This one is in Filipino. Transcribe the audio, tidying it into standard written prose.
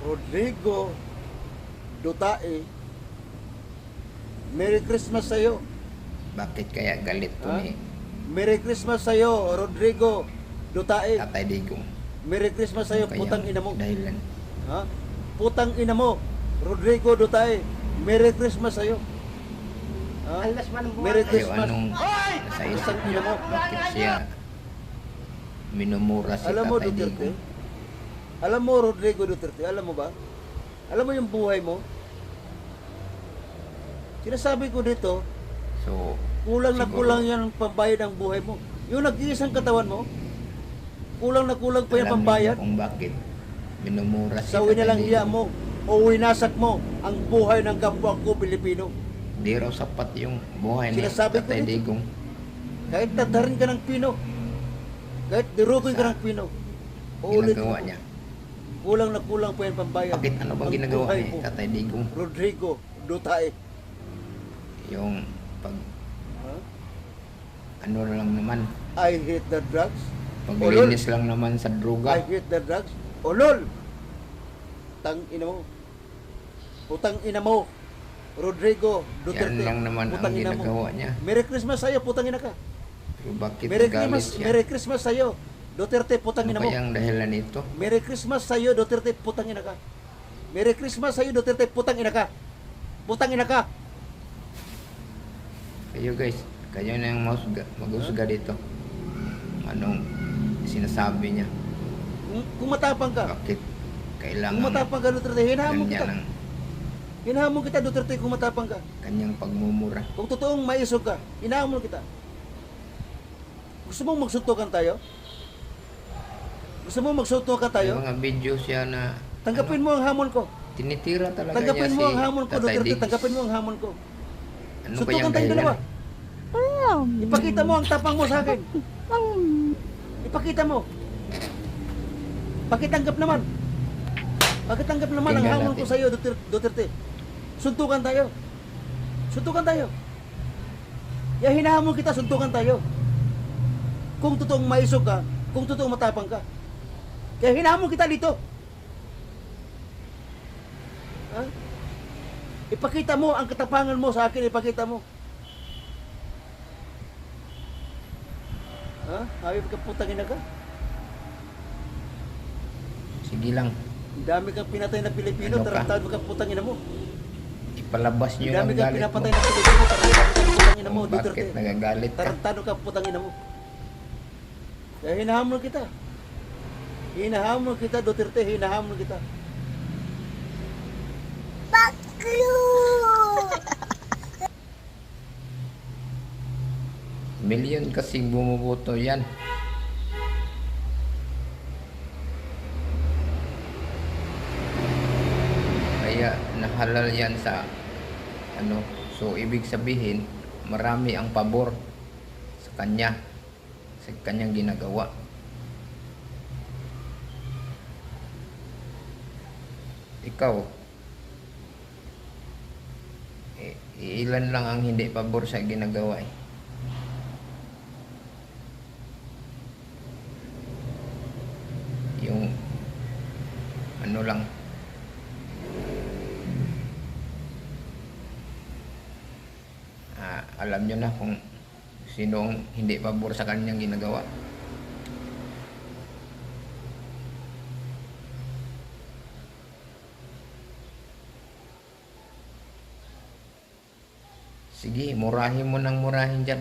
Rodrigo Dutae, Merry Christmas sa'yo. Bakit kaya galit to Ha? ni Merry Christmas sa'yo, Rodrigo Dutae. Tatay Digong? Merry Christmas sa'yo, Kaya putang ina mo. dahilan. Ha? Putang ina mo, Rodrigo Dutae. Merry Christmas sa'yo. Ha? Merry Ayaw Christmas. anong nasa isip Putang ina niya. mo. Bakit siya minumura si Alam mo, Tatay Duterte? Digong? Alam mo, Rodrigo Duterte, alam mo ba? Alam mo yung buhay mo? Sinasabi ko dito, So, kulang na siguro, kulang yan ang pambayad ng buhay mo. Yung nag-iisang katawan mo, kulang na kulang pa yung alam pambayad. niyo kung bakit minumura si Sa na lang Tatay hiya Digong. mo o winasak mo ang buhay ng kapwa ko Pilipino. Di raw sapat yung buhay ni Sinasabi ko Tatay dito. Digong. Kahit tatarin ka ng Pino, kahit dirugin ka ng Pino, uulit Ginagawa mo, niya. kulang na kulang pa yung pambayad. Bakit ano bang ng ginagawa buhay ni mo, Tatay Digong? Rodrigo Dutae. Yung pag Huh? ano lang naman, I hate the drugs. paglinis lang naman sa I droga. hate the drugs. Olol! Tang ina mo. Putang ina mo. Rodrigo Duterte. Yan lang naman ang Putang ina mo. ginagawa niya. Merry Christmas sa'yo, putang ina ka. Pero bakit Merry galit Christmas, siya? Merry Christmas sa'yo. Duterte, putang ina Ano mo. kayang dahilan nito? Merry Christmas sa'yo, Duterte, putang ina ka. Merry Christmas sa'yo, Duterte, putang ina ka. Putang ina ka. Kayo guys, kayo na yung maghusga dito. Anong sinasabi niya? Kung matapang ka, Bakit kailangan kung matapang ka, Duterte, hinahamon kita. ganyan ang Hinahamon kita, Duterte, kung matapang ka. kanyang pagmumura? Kung totoong maisog ka, hinahamon kita. Gusto mong magsuntukan tayo? Gusto mong magsuntukan May tayo? mga video siya na Tanggapin mo ang hamon ko. tinitira talaga Tanggapin niya mo si ang hamon ko, Tatay Duterte. Diggs. Tanggapin mo ang hamon ko. Ano Suntukan kayang tayong dahilan? dalawa. Ipakita mo ang tapang mo sa akin. Ipakita mo. Pakitanggap naman. Pakitanggap naman ang Tingnan hamon ko natin. sa iyo, Duterte. Suntukan tayo. Suntukan tayo. Ya hinahamon kita, suntukan tayo. Kung totoong maisog ka, kung totoong matapang ka. Kaya hinahamon kita dito. Ha? Ipakita mo ang katapangan mo sa akin, ipakita mo. Ha? Hayop ka, putang ina ka. Sige lang, Ang dami kang pinatay na Pilipino, Ano ka? tarantado ka, putang ina mo. ipalabas Ang niyo dami ang kang galit mo. pinapatay na Pilipino, tarantado ka, putang ina mo, Kung Duterte. bakit nagagalit ka? Tarantado ka, putang ina mo. Kaya hinahamon kita. Hinahamon kita, Duterte, hinahamon kita. Milyon kasing bumuboto yan. Kaya nahalal yan sa ano. So ibig sabihin marami ang pabor sa kanya, sa kanyang ginagawa. Ikaw, ilan lang ang hindi pabor sa ginagawa eh. Yung ano lang, alam nyo na kung sino ang hindi pabor sa kanyang ginagawa. Sige, murahin mo ng murahin dyan.